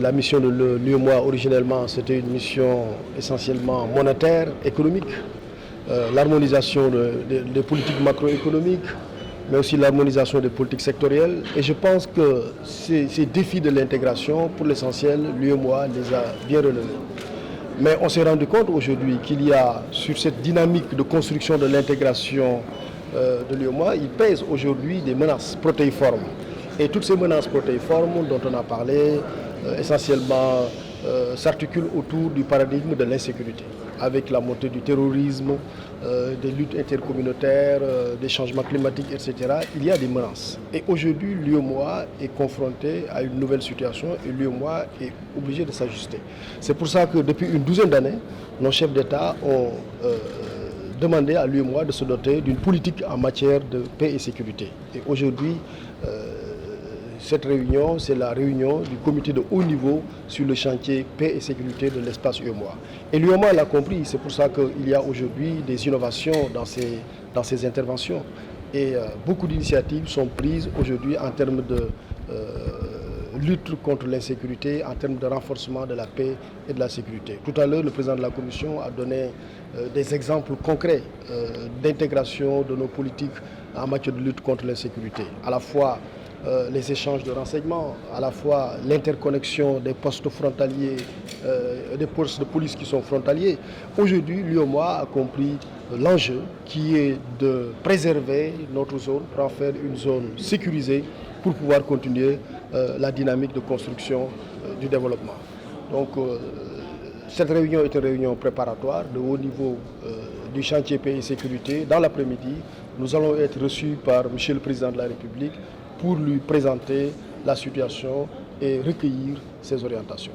La mission de l'UEMOA, originellement, c'était une mission essentiellement monétaire, économique, l'harmonisation des politiques macroéconomiques, mais aussi l'harmonisation des politiques sectorielles. Et je pense que ces défis de l'intégration, pour l'essentiel, l'UEMOA les a bien relevés. Mais on s'est rendu compte aujourd'hui qu'il y a, sur cette dynamique de construction de l'intégration de l'UEMOA, il pèse aujourd'hui des menaces protéiformes. Et toutes ces menaces protéiformes dont on a parlé, essentiellement s'articulent autour du paradigme de l'insécurité, avec la montée du terrorisme, des luttes intercommunautaires, des changements climatiques, etc. Il y a des menaces. Et aujourd'hui, l'UEMOA est confronté à une nouvelle situation et l'UEMOA est obligé de s'ajuster. C'est pour ça que depuis une douzaine d'années, nos chefs d'État ont demandé à l'UEMOA de se doter d'une politique en matière de paix et sécurité. Et aujourd'hui, cette réunion, c'est la réunion du comité de haut niveau sur le chantier paix et sécurité de l'espace UEMOA. Et l'UEMOA l'a compris, c'est pour ça qu'il y a aujourd'hui des innovations dans ces interventions. Et beaucoup d'initiatives sont prises aujourd'hui en termes de lutte contre l'insécurité, en termes de renforcement de la paix et de la sécurité. Tout à l'heure, le président de la Commission a donné des exemples concrets d'intégration de nos politiques en matière de lutte contre l'insécurité. À la fois les échanges de renseignements, à la fois l'interconnexion des postes frontaliers, des postes de police qui sont frontaliers. Aujourd'hui, l'UEMOA a compris l'enjeu qui est de préserver notre zone pour en faire une zone sécurisée pour pouvoir continuer la dynamique de construction du développement. Donc, cette réunion est une réunion préparatoire de haut niveau du chantier paix et sécurité. Dans l'après-midi, nous allons être reçus par M. le Président de la République pour lui présenter la situation et recueillir ses orientations.